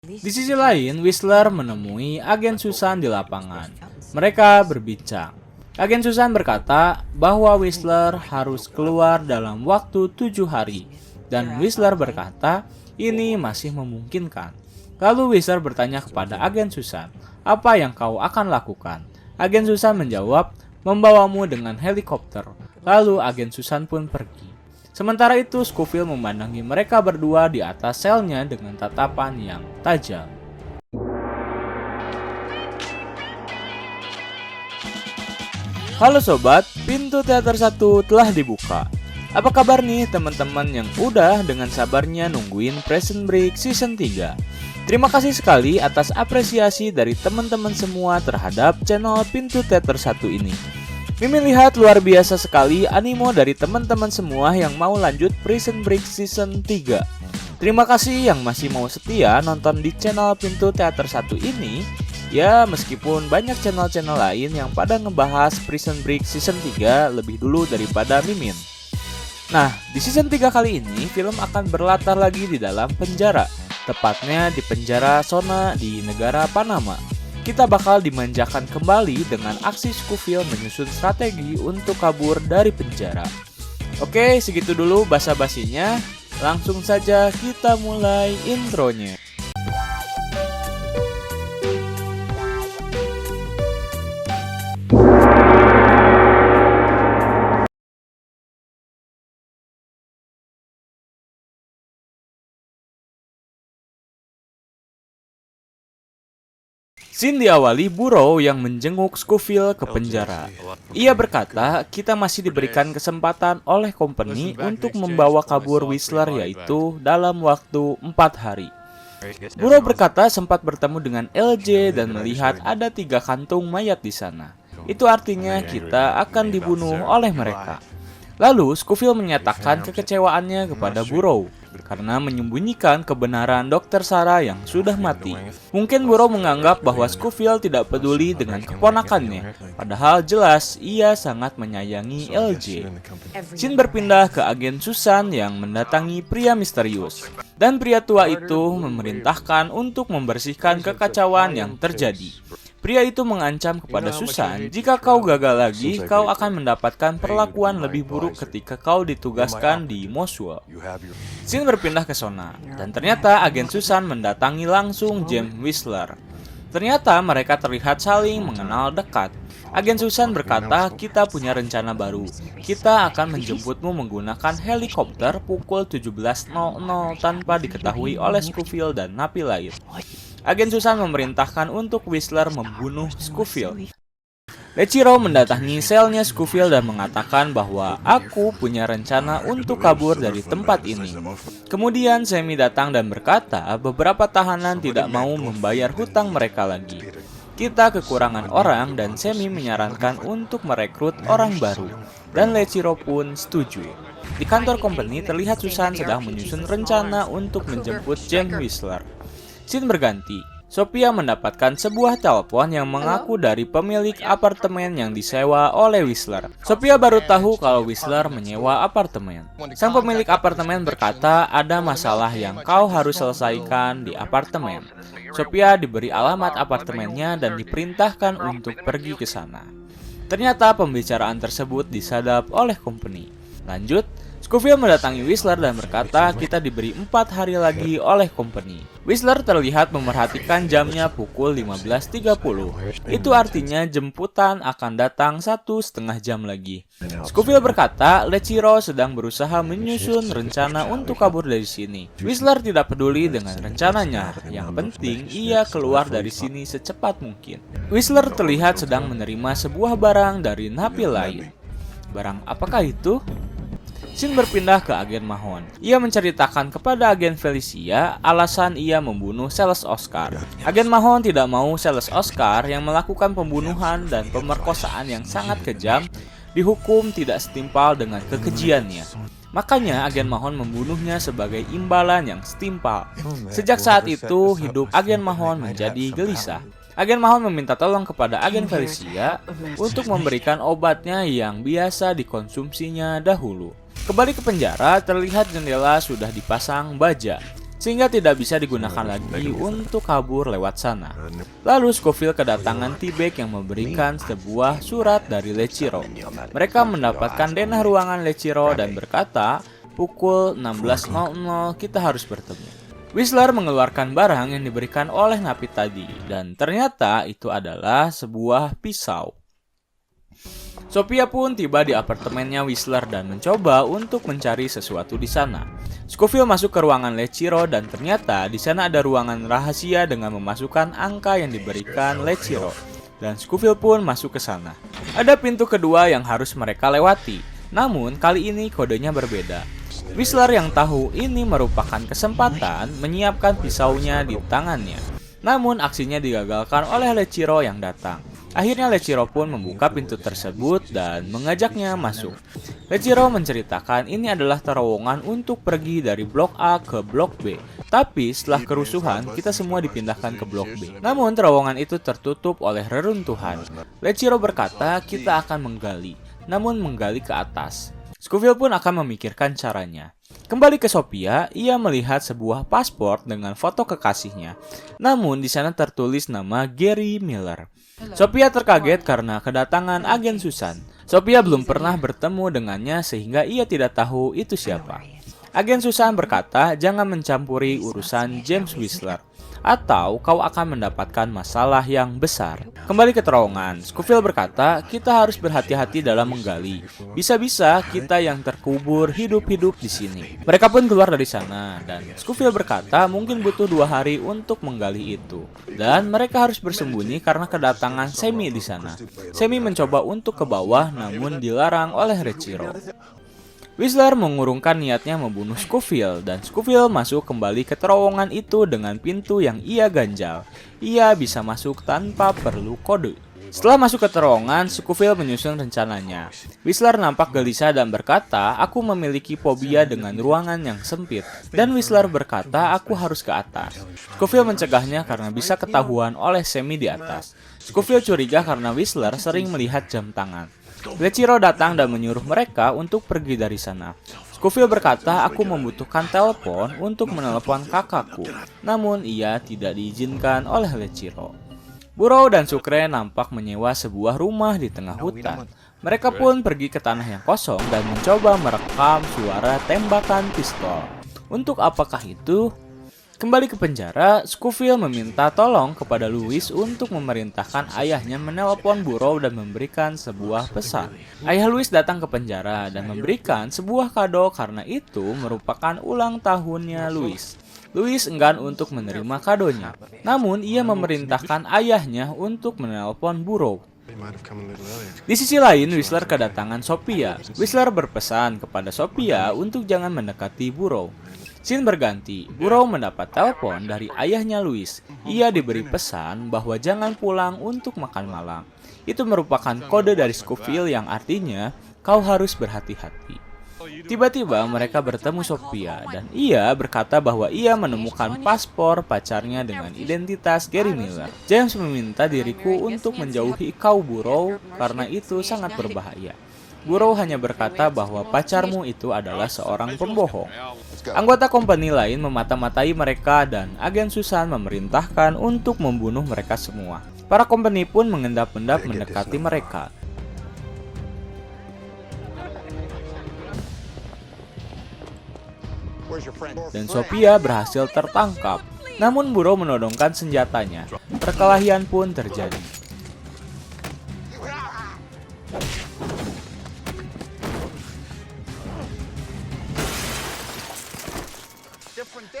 Di sisi lain, Whistler menemui agen Susan di lapangan. Mereka berbincang. Agen Susan berkata bahwa Whistler harus keluar dalam waktu 7 hari. Dan Whistler berkata ini masih memungkinkan. Lalu Whistler bertanya kepada agen Susan, apa yang kau akan lakukan? Agen Susan menjawab, membawamu dengan helikopter. Lalu agen Susan pun pergi. Sementara itu, Scofield memandangi mereka berdua di atas selnya dengan tatapan yang tajam. Halo sobat, pintu teater 1 telah dibuka. Apa kabar nih teman-teman yang udah dengan sabarnya nungguin Prison Break Season 3? Terima kasih sekali atas apresiasi dari teman-teman semua terhadap channel Pintu Teater 1 ini. Mimin lihat luar biasa sekali animo dari teman-teman semua yang mau lanjut Prison Break Season 3. Terima kasih yang masih mau setia nonton di channel Pintu Teater 1 ini. Ya, meskipun banyak channel-channel lain yang pada ngebahas Prison Break Season 3 lebih dulu daripada Mimin. Nah, di Season 3 kali ini, film akan berlatar lagi di dalam penjara. Tepatnya di penjara Sona di negara Panama. Kita bakal dimanjakan kembali dengan aksi Scofield menyusun strategi untuk kabur dari penjara. Oke, segitu dulu basa-basinya. Langsung saja kita mulai intronya. Scene diawali Burrow yang menjenguk Scofield ke penjara. Ia berkata, kita masih diberikan kesempatan oleh company untuk membawa kabur Whistler yaitu dalam waktu 4 hari. Burrow berkata sempat bertemu dengan LJ dan melihat ada 3 kantung mayat di sana. Itu artinya kita akan dibunuh oleh mereka. Lalu Scofield menyatakan kekecewaannya kepada Burrow karena menyembunyikan kebenaran Dr. Sarah yang sudah mati. Mungkin Burrow menganggap bahwa Scofield tidak peduli dengan keponakannya, padahal jelas ia sangat menyayangi LJ. Scene berpindah ke agen Susan yang mendatangi pria misterius. Dan pria tua itu memerintahkan untuk membersihkan kekacauan yang terjadi. Pria itu mengancam kepada Susan, jika kau gagal lagi, kau akan mendapatkan perlakuan lebih buruk ketika kau ditugaskan di Mosul. Scene berpindah ke Sona, dan ternyata agen Susan mendatangi langsung James Whistler. Ternyata mereka terlihat saling mengenal dekat. Agen Susan berkata, kita punya rencana baru. Kita akan menjemputmu menggunakan helikopter pukul 17.00 tanpa diketahui oleh Scofield dan napi lain. Agen Susan memerintahkan untuk Whistler membunuh Scofield. Lechiro mendatangi selnya Scofield dan mengatakan bahwa aku punya rencana untuk kabur dari tempat ini. Kemudian Sammy datang dan berkata beberapa tahanan tidak mau membayar hutang mereka lagi. Kita kekurangan orang dan Sammy menyarankan untuk merekrut orang baru. Dan Lechiro pun setuju. Di kantor company terlihat Susan sedang menyusun rencana untuk menjemput James Whistler. Scene berganti. Sophia mendapatkan sebuah telepon yang mengaku dari pemilik apartemen yang disewa oleh Whistler. Sophia baru tahu kalau Whistler menyewa apartemen. Sang pemilik apartemen berkata ada masalah yang kau harus selesaikan di apartemen. Sophia diberi alamat apartemennya dan diperintahkan untuk pergi ke sana. Ternyata pembicaraan tersebut disadap oleh company. Lanjut, Scofield mendatangi Whistler dan berkata kita diberi 4 hari lagi oleh company. Whistler terlihat memerhatikan jamnya pukul 15.30. Itu artinya jemputan akan datang 1,5 jam lagi. Scofield berkata Lechiro sedang berusaha menyusun rencana untuk kabur dari sini. Whistler tidak peduli dengan rencananya. Yang penting ia keluar dari sini secepat mungkin. Whistler terlihat sedang menerima sebuah barang dari napi lain. Barang apakah itu? Scene berpindah ke agen Mahon. Ia menceritakan kepada agen Felicia alasan ia membunuh Sales Oscar. Agen Mahon tidak mau Sales Oscar yang melakukan pembunuhan dan pemerkosaan yang sangat kejam dihukum tidak setimpal dengan kekejiannya. Makanya agen Mahon membunuhnya sebagai imbalan yang setimpal. Sejak saat itu hidup agen Mahon menjadi gelisah. Agen Mahon meminta tolong kepada agen Felicia untuk memberikan obatnya yang biasa dikonsumsinya dahulu. Kembali ke penjara, terlihat jendela sudah dipasang baja. sehingga tidak bisa digunakan lagi untuk kabur lewat sana. Lalu Scofield kedatangan T-Bag yang memberikan sebuah surat dari Lechiro. Mereka mendapatkan denah ruangan Lechiro dan berkata, pukul 16.00 kita harus bertemu. Whistler mengeluarkan barang yang diberikan oleh napi tadi, dan ternyata itu adalah sebuah pisau. Sophia pun tiba di apartemennya Whistler dan mencoba untuk mencari sesuatu di sana. Scofield masuk ke ruangan Lechiro dan ternyata di sana ada ruangan rahasia dengan memasukkan angka yang diberikan Lechiro. Dan Scofield pun masuk ke sana. Ada pintu kedua yang harus mereka lewati, namun kali ini kodenya berbeda. Whistler yang tahu ini merupakan kesempatan menyiapkan pisaunya di tangannya. Namun aksinya digagalkan oleh Lechiro yang datang. Akhirnya Lechiro pun membuka pintu tersebut dan mengajaknya masuk. Lechiro menceritakan ini adalah terowongan untuk pergi dari blok A ke blok B. Tapi setelah kerusuhan, kita semua dipindahkan ke blok B. Namun terowongan itu tertutup oleh reruntuhan. Lechiro berkata kita akan menggali, namun menggali ke atas. Scofield pun akan memikirkan caranya. Kembali ke Sophia, ia melihat sebuah paspor dengan foto kekasihnya. Namun di sana tertulis nama Gary Miller. Sophia terkaget karena kedatangan agen Susan. Sophia belum pernah bertemu dengannya sehingga ia tidak tahu itu siapa. Agen Susan berkata, jangan mencampuri urusan James Whistler, atau kau akan mendapatkan masalah yang besar. Kembali ke terowongan, Scofield berkata, kita harus berhati-hati dalam menggali. Bisa-bisa kita yang terkubur hidup-hidup di sini. Mereka pun keluar dari sana, dan Scofield berkata mungkin butuh 2 hari untuk menggali itu. Dan mereka harus bersembunyi karena kedatangan Sammy di sana. Sammy mencoba untuk ke bawah, namun dilarang oleh Lechiro. Whistler mengurungkan niatnya membunuh Scofield dan Scofield masuk kembali ke terowongan itu dengan pintu yang ia ganjal. Ia bisa masuk tanpa perlu kode. Setelah masuk ke terowongan, Scofield menyusun rencananya. Whistler nampak gelisah dan berkata, aku memiliki fobia dengan ruangan yang sempit. Dan Whistler berkata, aku harus ke atas. Scofield mencegahnya karena bisa ketahuan oleh Sammy di atas. Scofield curiga karena Whistler sering melihat jam tangan. Lechiro datang dan menyuruh mereka untuk pergi dari sana. Scofield berkata, aku membutuhkan telepon untuk menelepon kakakku. Namun ia tidak diizinkan oleh Lechiro. Burrow dan Sucre nampak menyewa sebuah rumah di tengah hutan. Mereka pun pergi ke tanah yang kosong dan mencoba merekam suara tembakan pistol. Untuk apakah itu? Kembali ke penjara, Scofield meminta tolong kepada Louis untuk memerintahkan ayahnya menelpon Burrow dan memberikan sebuah pesan. Ayah Louis datang ke penjara dan memberikan sebuah kado karena itu merupakan ulang tahunnya Louis. Louis enggan untuk menerima kadonya, namun ia memerintahkan ayahnya untuk menelpon Burrow. Di sisi lain, Whistler kedatangan Sophia. Whistler berpesan kepada Sophia untuk jangan mendekati Burrow. Scene berganti, Burrow mendapat telepon dari ayahnya Louis. Ia diberi pesan bahwa jangan pulang untuk makan malam. Itu merupakan kode dari Scofield yang artinya kau harus berhati-hati. Tiba-tiba mereka bertemu Sophia dan ia berkata bahwa ia menemukan paspor pacarnya dengan identitas Gary Miller. James meminta diriku untuk menjauhi kau Burrow karena itu sangat berbahaya. Burrow hanya berkata bahwa pacarmu itu adalah seorang pembohong. Anggota company lain memata-matai mereka dan agen Susan memerintahkan untuk membunuh mereka semua. Para company pun mengendap-endap mendekati mereka. Dan Sophia berhasil tertangkap. Namun Burrow menodongkan senjatanya. Perkelahian pun terjadi.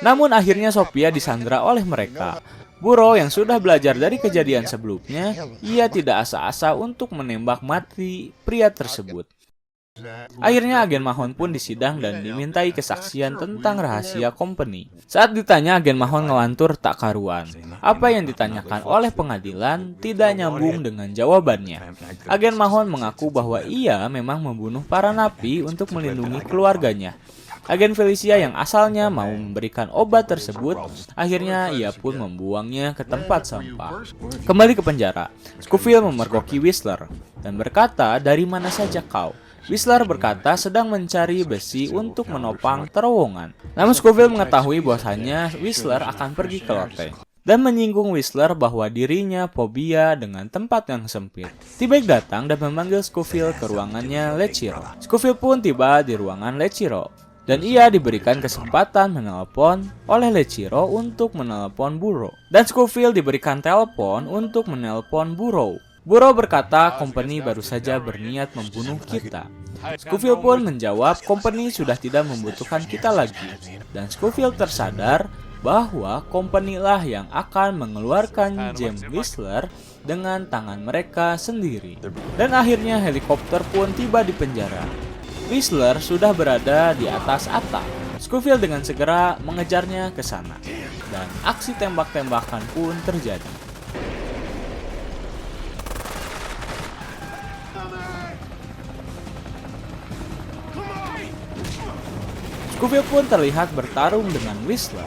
Namun akhirnya Sophia disandra oleh mereka. Burrow yang sudah belajar dari kejadian sebelumnya, ia tidak asa-asa untuk menembak mati pria tersebut. Akhirnya agen Mahon pun disidang dan dimintai kesaksian tentang rahasia company. Saat ditanya, agen Mahon ngelantur tak karuan. Apa yang ditanyakan oleh pengadilan tidak nyambung dengan jawabannya. Agen Mahon mengaku bahwa ia memang membunuh para napi untuk melindungi keluarganya. Agen Felicia yang asalnya mau memberikan obat tersebut, akhirnya ia pun membuangnya ke tempat sampah. Kembali ke penjara, Scofield memergoki Whistler dan berkata, dari mana saja kau? Whistler berkata sedang mencari besi untuk menopang terowongan. Namun Scofield mengetahui bahwasanya Whistler akan pergi ke loteng dan menyinggung Whistler bahwa dirinya fobia dengan tempat yang sempit. T-Bag datang dan memanggil Scofield ke ruangannya Lechiro. Scofield pun tiba di ruangan Lechiro dan ia diberikan kesempatan menelpon oleh Lechiro untuk menelpon Burrow. Dan Scofield diberikan telepon untuk menelpon Burrow. Burrow berkata company baru saja berniat membunuh kita. Scofield pun menjawab company sudah tidak membutuhkan kita lagi. Dan Scofield tersadar bahwa company lah yang akan mengeluarkan James Whistler dengan tangan mereka sendiri. Dan akhirnya helikopter pun tiba di penjara. Whistler sudah berada di atas atap. Scofield dengan segera mengejarnya ke sana. Dan aksi tembak-tembakan pun terjadi. Scofield pun terlihat bertarung dengan Whistler.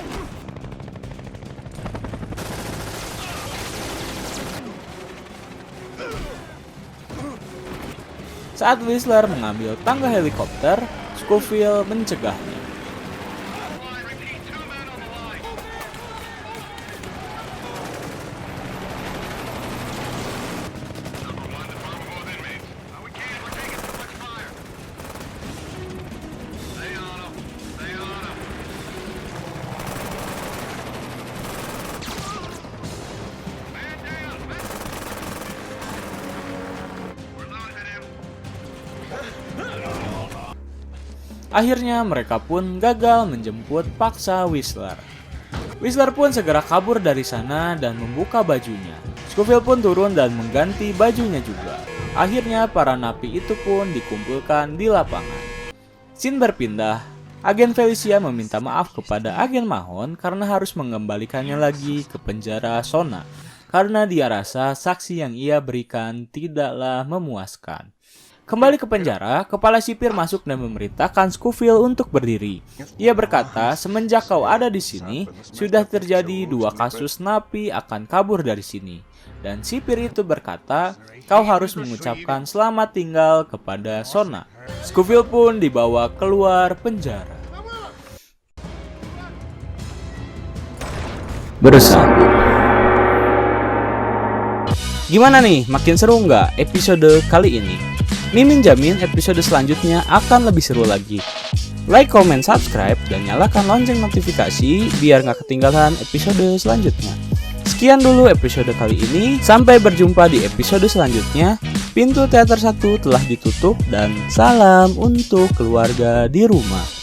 Saat Whistler mengambil tangga helikopter, Scofield mencegahnya. Akhirnya mereka pun gagal menjemput paksa Whistler. Whistler pun segera kabur dari sana dan membuka bajunya. Scofield pun turun dan mengganti bajunya juga. Akhirnya para napi itu pun dikumpulkan di lapangan. Scene berpindah. Agen Felicia meminta maaf kepada agen Mahon karena harus mengembalikannya lagi ke penjara Sona. Karena dia rasa saksi yang ia berikan tidaklah memuaskan. Kembali ke penjara, kepala sipir masuk dan memerintahkan Scofield untuk berdiri. Ia berkata, semenjak kau ada di sini, sudah terjadi 2 kasus napi akan kabur dari sini. Dan sipir itu berkata, kau harus mengucapkan selamat tinggal kepada Sona. Scofield pun dibawa keluar penjara. Bersatu. Gimana nih, makin seru nggak episode kali ini? Mimin jamin episode selanjutnya akan lebih seru lagi. Like, comment, subscribe, dan nyalakan lonceng notifikasi biar nggak ketinggalan episode selanjutnya. Sekian dulu episode kali ini, sampai berjumpa di episode selanjutnya. Pintu teater 1 telah ditutup dan salam untuk keluarga di rumah.